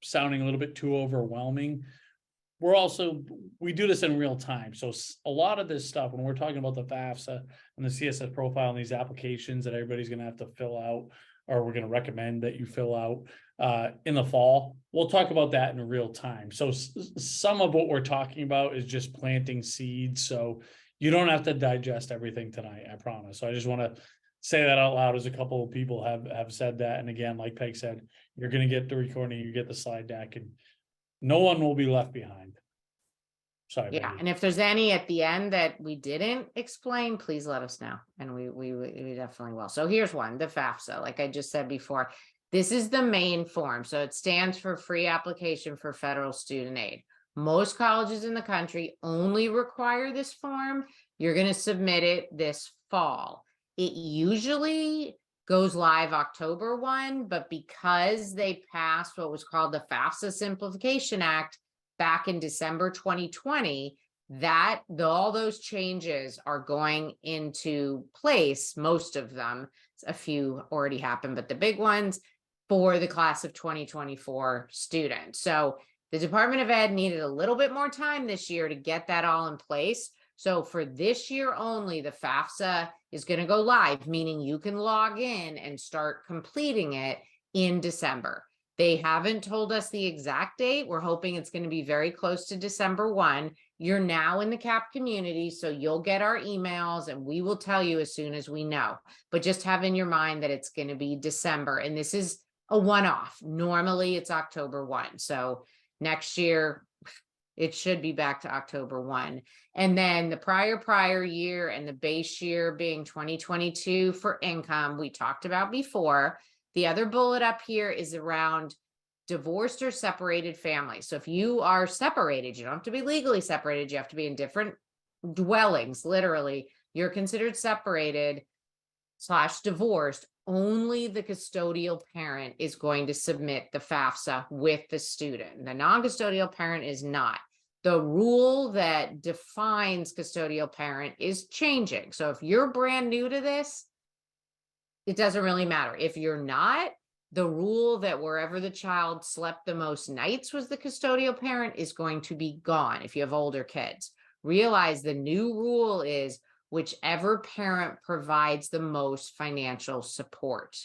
sounding a little bit too overwhelming, we do this in real time. So a lot of this stuff, when we're talking about the FAFSA and the CSS profile and these applications that everybody's going to have to fill out, or we're going to recommend that you fill out in the fall, we'll talk about that in real time. So some of what we're talking about is just planting seeds. So you don't have to digest everything tonight, I promise. So I just want to say that out loud, as a couple of people have said that. And again, like Peg said, you're going to get the recording, you get the slide deck, and no one will be left behind. Sorry. Yeah. And if there's any at the end that we didn't explain, please let us know. And we definitely will. So here's one, the FAFSA, like I just said before, this is the main form. So it stands for Free Application for Federal Student Aid. Most colleges in the country only require this form. You're going to submit it this fall. It usually goes live October 1, but because they passed what was called the FAFSA Simplification Act back in December 2020, all those changes are going into place. Most of them, a few already happened, but the big ones for the class of 2024 students. So the Department of Ed needed a little bit more time this year to get that all in place. So for this year only, the FAFSA is going to go live, meaning you can log in and start completing it in December. They haven't told us the exact date. We're hoping it's going to be very close to December 1. You're now in the CAP community, so you'll get our emails and we will tell you as soon as we know. But just have in your mind that it's going to be December, and this is a one-off. Normally it's October 1. So next year it should be back to October 1. And then the prior year and the base year being 2022 for income, we talked about before. The other bullet up here is around divorced or separated families. So if you are separated, you don't have to be legally separated. You have to be in different dwellings. Literally, you're considered separated / divorced. Only the custodial parent is going to submit the FAFSA with the student. The non-custodial parent is not. The rule that defines custodial parent is changing. So if you're brand new to this, it doesn't really matter. If you're not, the rule that wherever the child slept the most nights was the custodial parent is going to be gone if you have older kids. Realize the new rule is whichever parent provides the most financial support,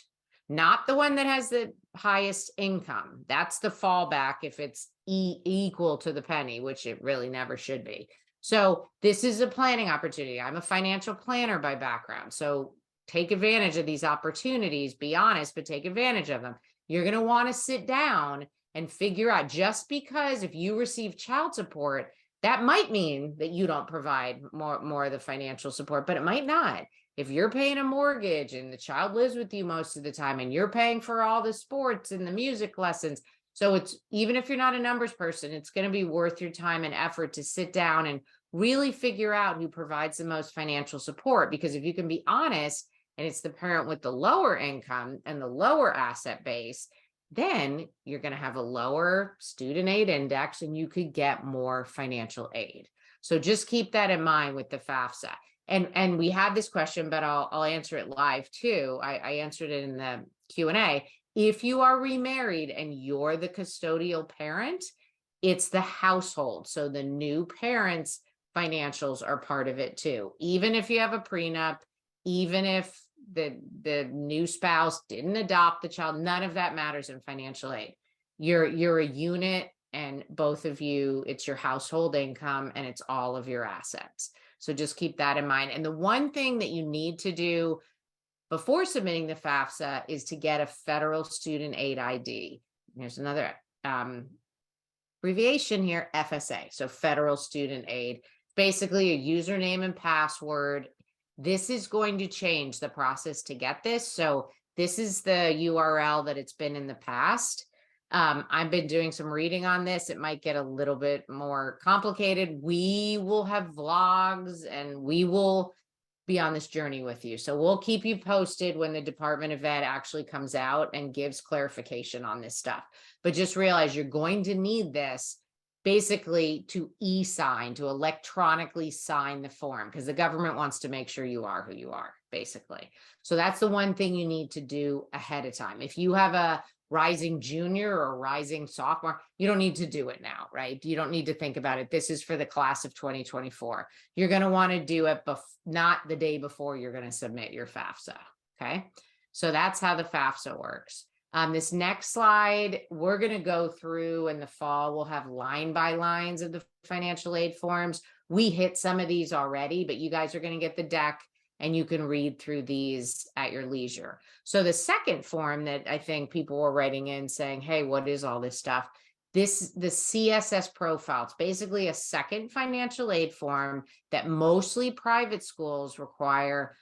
not the one that has the highest income. That's the fallback if it's equal to the penny, which it really never should be. So this is a planning opportunity. I'm a financial planner by background. So take advantage of these opportunities, be honest, but take advantage of them. You're going to want to sit down and figure out, just because if you receive child support, that might mean that you don't provide more of the financial support, but it might not. If you're paying a mortgage and the child lives with you most of the time and you're paying for all the sports and the music lessons. So it's, even if you're not a numbers person, it's going to be worth your time and effort to sit down and really figure out who provides the most financial support. Because if you can be honest, and it's the parent with the lower income and the lower asset base, then you're going to have a lower student aid index and you could get more financial aid. So just keep that in mind with the FAFSA. And we had this question, but I'll answer it live too. I answered it in the Q&A. If you are remarried and you're the custodial parent, it's the household. So the new parents' financials are part of it too. Even if you have a prenup, even if the new spouse didn't adopt the child, none of that matters in financial aid. You're a unit, and both of you, it's your household income and it's all of your assets. So just keep that in mind. And the one thing that you need to do before submitting the FAFSA is to get a federal student aid ID. There's another abbreviation here, FSA. So federal student aid, basically a username and password. This is going to change the process to get this. So this is the URL that it's been in the past. I've been doing some reading on this. It might get a little bit more complicated. We will have vlogs and we will be on this journey with you. So we'll keep you posted when the Department of Ed actually comes out and gives clarification on this stuff. But just realize you're going to need this basically to e-sign, to electronically sign the form, because the government wants to make sure you are who you are, basically. So that's the one thing you need to do ahead of time. If you have a rising junior or rising sophomore, you don't need to do it now, right? You don't need to think about it. This is for the class of 2024. You're going to want to do it not the day before you're going to submit your FAFSA. Okay. So that's how the FAFSA works. This next slide, we're going to go through in the fall. We'll have line by lines of the financial aid forms. We hit some of these already, but you guys are going to get the deck and you can read through these at your leisure. So the second form that I think people were writing in saying, hey, what is all this stuff? The CSS profile. It's basically a second financial aid form that mostly private schools require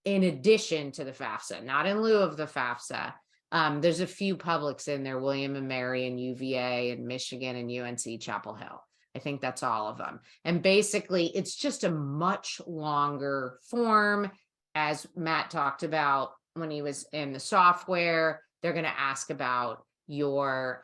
in addition to the FAFSA, not in lieu of the FAFSA. There's a few publics in there, William and Mary and UVA and Michigan and UNC Chapel Hill. I think that's all of them. And basically, it's just a much longer form. As Matt talked about when he was in the software, they're going to ask about your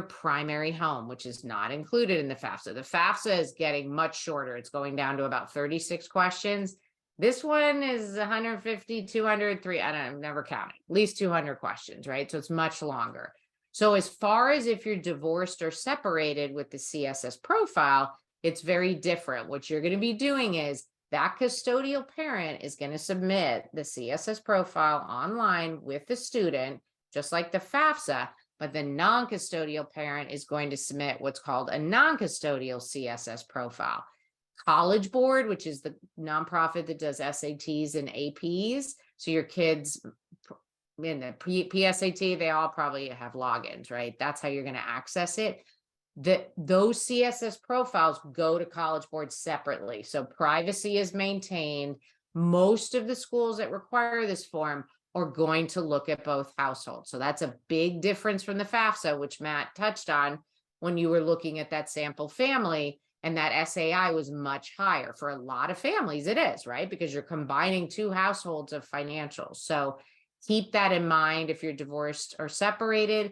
primary home, which is not included in the FAFSA. The FAFSA is getting much shorter. It's going down to about 36 questions. This one is 150, 200, I've never counted, at least 200 questions, right? So it's much longer. So as far as if you're divorced or separated with the CSS profile, it's very different. What you're going to be doing is that custodial parent is going to submit the CSS profile online with the student, just like the FAFSA, but the non-custodial parent is going to submit what's called a non-custodial CSS profile. College Board, which is the nonprofit that does SATs and APs. So your kids in the PSAT, they all probably have logins, right? That's how you're going to access it. Those CSS profiles go to College Board separately. So privacy is maintained. Most of the schools that require this form are going to look at both households. So that's a big difference from the FAFSA, which Matt touched on when you were looking at that sample family, and that SAI was much higher. For a lot of families, it is, right? Because you're combining two households of financials. So keep that in mind if you're divorced or separated.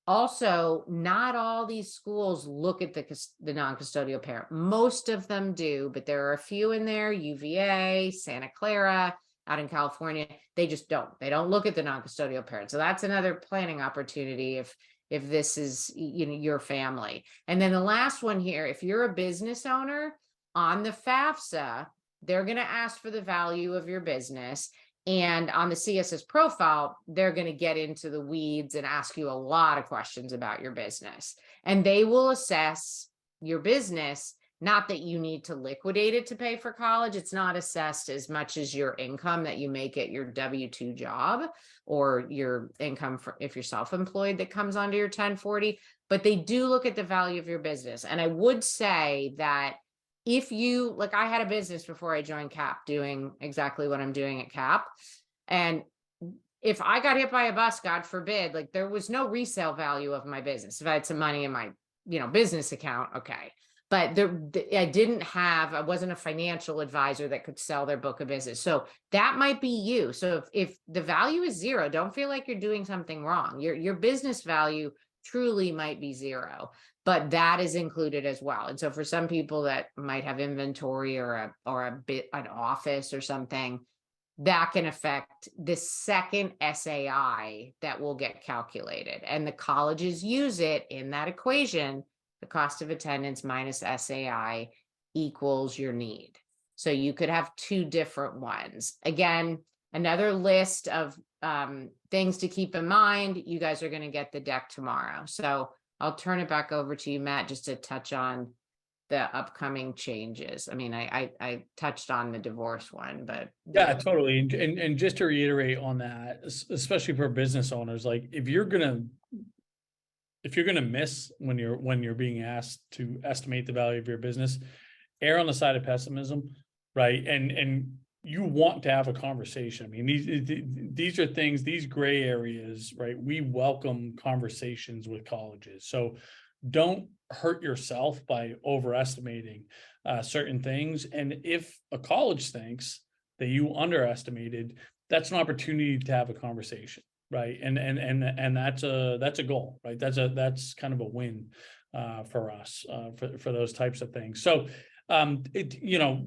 Also, not all these schools look at the non-custodial parent. Most of them do, but there are a few in there, UVA, Santa Clara, out in California, they just don't. They don't look at the non-custodial parent. So that's another planning opportunity if this is, you know, your family. And then the last one here, if you're a business owner on the FAFSA, they're going to ask for the value of your business. And on the CSS profile, they're going to get into the weeds and ask you a lot of questions about your business. And they will assess your business, not that you need to liquidate it to pay for college. It's not assessed as much as your income that you make at your W-2 job, or your income for if you're self-employed that comes onto your 1040, but they do look at the value of your business. And I would say that if you, like, I had a business before I joined CAP doing exactly what I'm doing at CAP. And if I got hit by a bus, God forbid, like, there was no resale value of my business. If I had some money in my, you know, business account, okay. But I wasn't a financial advisor that could sell their book of business. So that might be you. So if the value is zero, don't feel like you're doing something wrong. Your business value truly might be zero, but that is included as well. And so for some people that might have inventory or an office or something, that can affect the second SAI that will get calculated. And the colleges use it in that equation. The cost of attendance minus SAI equals your need. So you could have two different ones. Again, another list of things to keep in mind. You guys are going to get the deck tomorrow. So I'll turn it back over to you, Matt, just to touch on the upcoming changes. I mean, I touched on the divorce one, but yeah, totally. And just to reiterate on that, especially for business owners, like if you're gonna miss when you're being asked to estimate the value of your business, err on the side of pessimism, right? And you want to have a conversation. I mean, these are things, these gray areas, right? We welcome conversations with colleges. So don't hurt yourself by overestimating certain things. And if a college thinks that you underestimated, that's an opportunity to have a conversation. Right. And that's a goal, right? That's kind of a win for us for those types of things. So you know,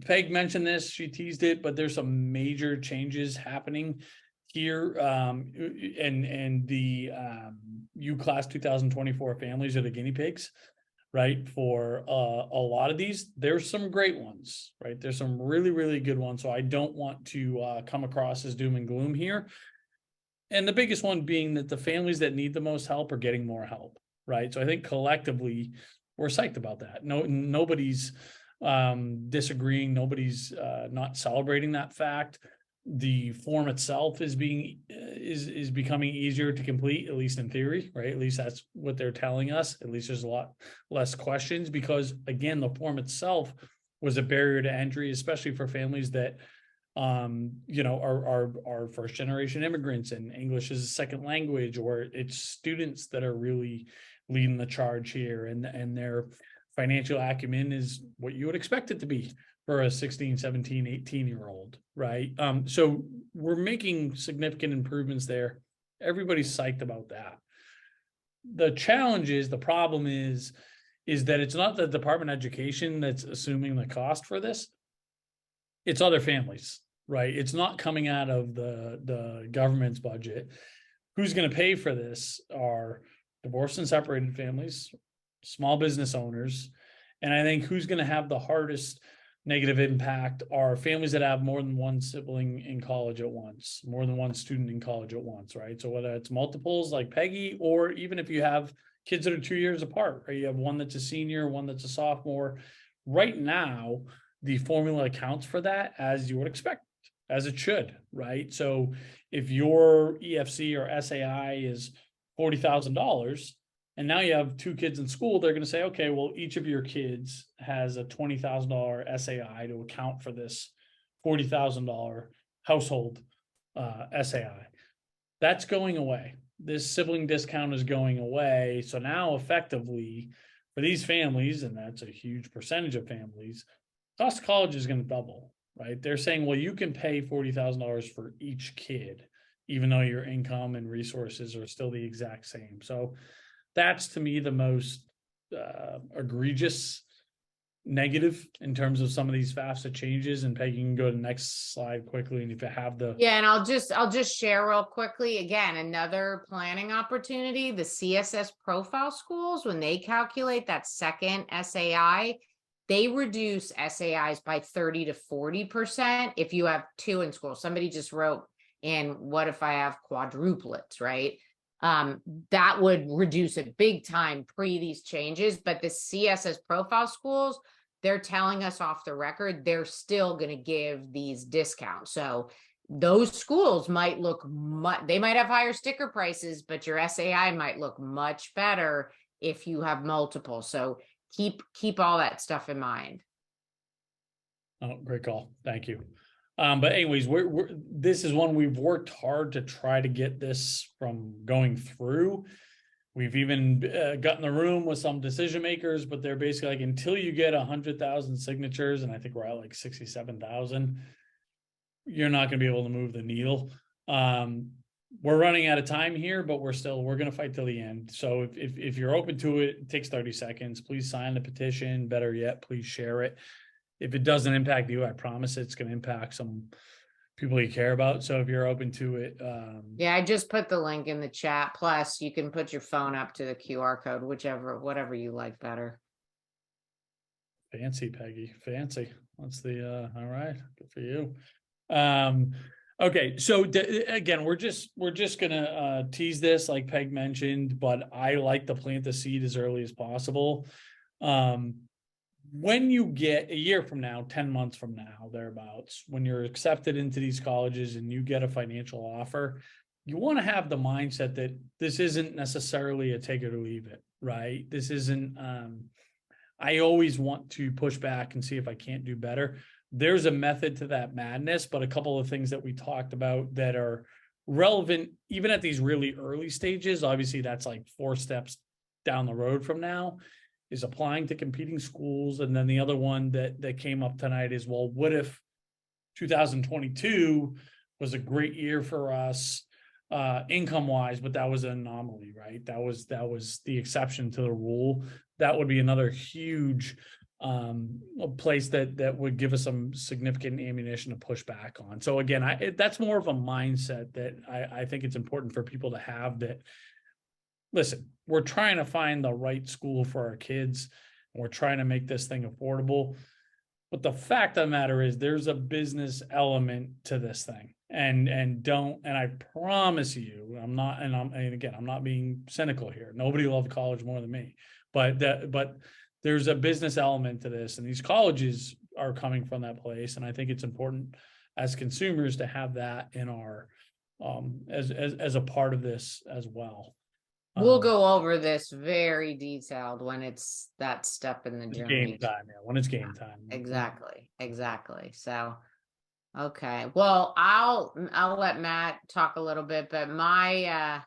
Peg mentioned this, she teased it, but there's some major changes happening here. And the U-Class 2024 families are the guinea pigs, right? For a lot of these, there's some great ones, right? There's some really, really good ones. So I don't want to come across as doom and gloom here. And the biggest one being that the families that need the most help are getting more help, right? So I think collectively we're psyched about that. Nobody's disagreeing. Nobody's not celebrating that fact. The form itself is becoming easier to complete, at least in theory, right? At least that's what they're telling us. At least there's a lot less questions because, again, the form itself was a barrier to entry, especially for families that you know, are first generation immigrants and English is a second language, or it's students that are really leading the charge here, and their financial acumen is what you would expect it to be for a 16, 17, 18-year-old, right? So we're making significant improvements there. Everybody's psyched about that. The challenge is, the problem is that it's not the Department of Education that's assuming the cost for this. It's other families. Right. It's not coming out of the government's budget. Who's going to pay for this are divorced and separated families, small business owners. And I think who's going to have the hardest negative impact are families that have more than one sibling in college at once, more than one student in college at once, right? So whether it's multiples like Peggy, or even if you have kids that are 2 years apart, right? You have one that's a senior, one that's a sophomore. Right now, the formula accounts for that as you would expect, as it should, right? So if your EFC or SAI is $40,000, and now you have 2 kids in school, they're going to say, okay, well, each of your kids has a $20,000 SAI to account for this $40,000 household SAI. That's going away. This sibling discount is going away. So now effectively for these families, and that's a huge percentage of families, cost of college is going to double, right? They're saying, well, you can pay $40,000 for each kid, even though your income and resources are still the exact same. So that's to me the most egregious negative in terms of some of these FAFSA changes. And Peggy, you can go to the next slide quickly. And if you have the Yeah, and I'll just share real quickly, again, another planning opportunity, the CSS profile schools, when they calculate that second SAI, they reduce SAIs by 30 to 40% if you have 2 in school. Somebody just wrote in, what if I have quadruplets, right? That would reduce it big time pre these changes, but the CSS profile schools, they're telling us off the record, they're still going to give these discounts. So those schools might look they might have higher sticker prices, but your SAI might look much better if you have multiple. So keep all that stuff in mind. Oh, great call. Thank you. But anyways, this is one we've worked hard to try to get this from going through. We've even got in the room with some decision makers, but they're basically like, until you get 100,000 signatures, and I think we're at like 67,000, you're not going to be able to move the needle. We're running out of time here, but we're going to fight till the end. So if you're open to it, it takes 30 seconds. Please sign the petition. Better yet, please share it. If it doesn't impact you, I promise it's going to impact some people you care about. So if you're open to it. Yeah, I just put the link in the chat. Plus, you can put your phone up to the QR code, whatever you like better. Fancy, Peggy. Fancy. That's the all right. Good for you. Okay, so again, we're just gonna tease this like Peg mentioned, but I like to plant the seed as early as possible. When you get a year from now, 10 months from now, thereabouts, when you're accepted into these colleges and you get a financial offer, you want to have the mindset that this isn't necessarily a take it or leave it, right? This isn't, I always want to push back and see if I can't do better. There's a method to that madness, but a couple of things that we talked about that are relevant, even at these really early stages, obviously that's like 4 steps down the road from now, is applying to competing schools. And then the other one that came up tonight is, well, what if 2022 was a great year for us income wise, but that was an anomaly, right? That was the exception to the rule. That would be another huge place that would give us some significant ammunition to push back on. So again, that's more of a mindset that I think it's important for people to have, that listen, we're trying to find the right school for our kids, and we're trying to make this thing affordable. But the fact of the matter is there's a business element to this thing. And I promise you, I'm not being cynical here. Nobody loved college more than me, but there's a business element to this, and these colleges are coming from that place. And I think it's important as consumers to have that in our, as a part of this as well. We'll go over this very detailed when it's that step in the journey. Game time, yeah. When it's game time. Exactly. So, okay. Well, I'll let Matt talk a little bit, but my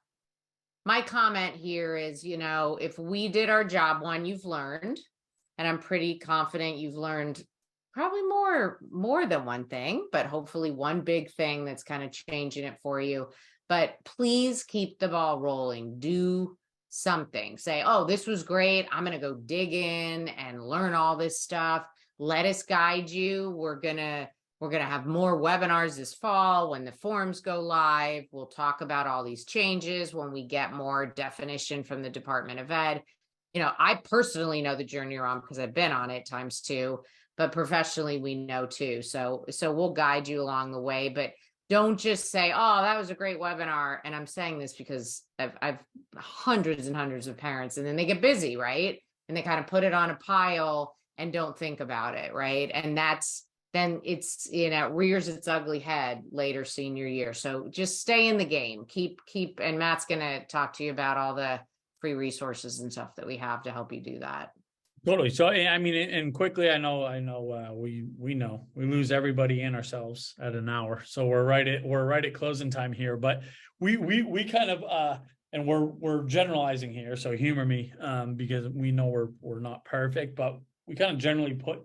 comment here is, if we did our job, one, you've learned, and I'm pretty confident you've learned probably more than one thing, but hopefully one big thing that's kind of changing it for you. But please keep the ball rolling. Do something. Say, oh, this was great. I'm going to go dig in and learn all this stuff. Let us guide you. We're going to have more webinars this fall when the forms go live. We'll talk about all these changes when we get more definition from the Department of Ed. I personally know the journey you're on because I've been on it ×2. but professionally we know too. So we'll guide you along the way, but don't just say, oh, that was a great webinar. And I'm saying this because I've hundreds and hundreds of parents, and then they get busy, right? And they kind of put it on a pile and don't think about it, right? And then it's, rears its ugly head later senior year. So just stay in the game, keep, and Matt's going to talk to you about all the free resources and stuff that we have to help you do that. Totally. So, I mean, and quickly, I know, we lose everybody and ourselves at an hour. So we're right at closing time here, but we kind of, and we're generalizing here. So humor me, because we know we're not perfect, but we kind of generally put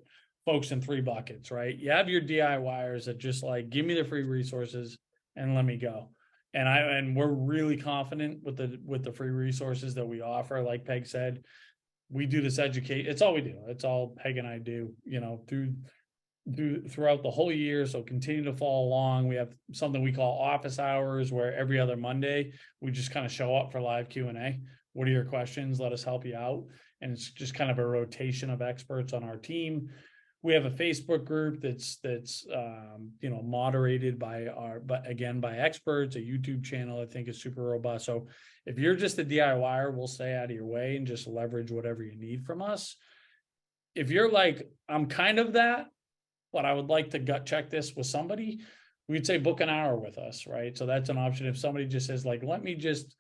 folks in 3 buckets, right? You have your DIYers that just like, give me the free resources and let me go. And we're really confident with the free resources that we offer. Like Peg said, we do this educate. It's all we do. It's all Peg and I do, throughout the whole year. So continue to follow along. We have something we call office hours, where every other Monday we just kind of show up for live Q&A. What are your questions? Let us help you out. And it's just kind of a rotation of experts on our team. We have a Facebook group that's moderated by by experts. A YouTube channel I think is super robust. So if you're just a DIYer, we'll stay out of your way and just leverage whatever you need from us. If you're like, I'm kind of that, but I would like to gut check this with somebody, we'd say book an hour with us, right? So that's an option. If somebody just says like, let me just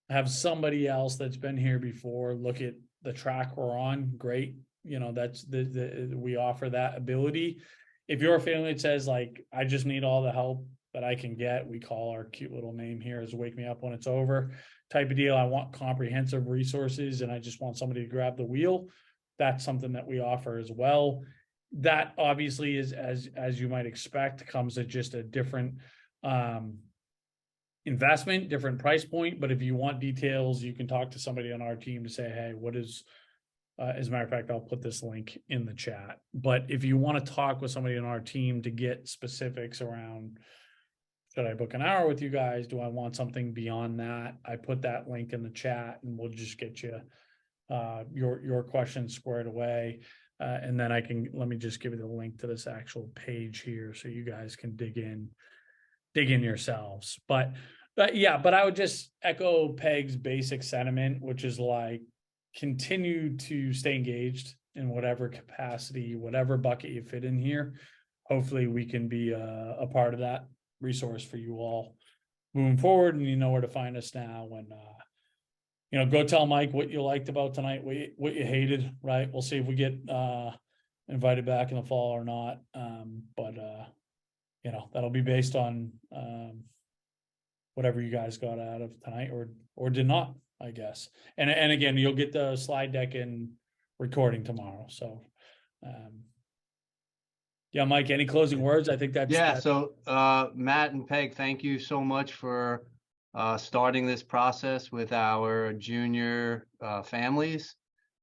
have somebody else that's been here before look at the track we're on, great. That's we offer that ability. If you're a family that says like, I just need all the help that I can get, we call our cute little name here is Wake Me Up When It's Over type of deal. I want comprehensive resources and I just want somebody to grab the wheel. That's something that we offer as well. That obviously is, as you might expect, comes at just a different investment, different price point. But if you want details, you can talk to somebody on our team to say, hey, what is, as a matter of fact, I'll put this link in the chat. But if you want to talk with somebody on our team to get specifics around, should I book an hour with you guys? Do I want something beyond that? I put that link in the chat and we'll just get you your questions squared away. And then let me just give you the link to this actual page here so you guys can dig in yourselves. But I would just echo Peg's basic sentiment, which is like, continue to stay engaged in whatever capacity, whatever bucket you fit in here. Hopefully we can be a part of that resource for you all moving forward. And you know where to find us now. And go tell Mike what you liked about tonight, what you hated, right? We'll see if we get invited back in the fall or not. But that'll be based on whatever you guys got out of tonight or did not, I guess. And again, you'll get the slide deck and recording tomorrow. So Mike, any closing words? I think that's So Matt and Peg, thank you so much for starting this process with our junior families.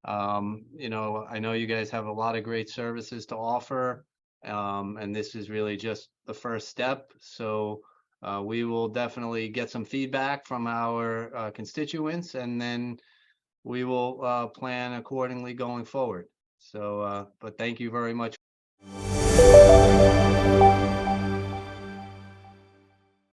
I know you guys have a lot of great services to offer, and this is really just the first step. So we will definitely get some feedback from our constituents, and then we will plan accordingly going forward. So, but thank you very much.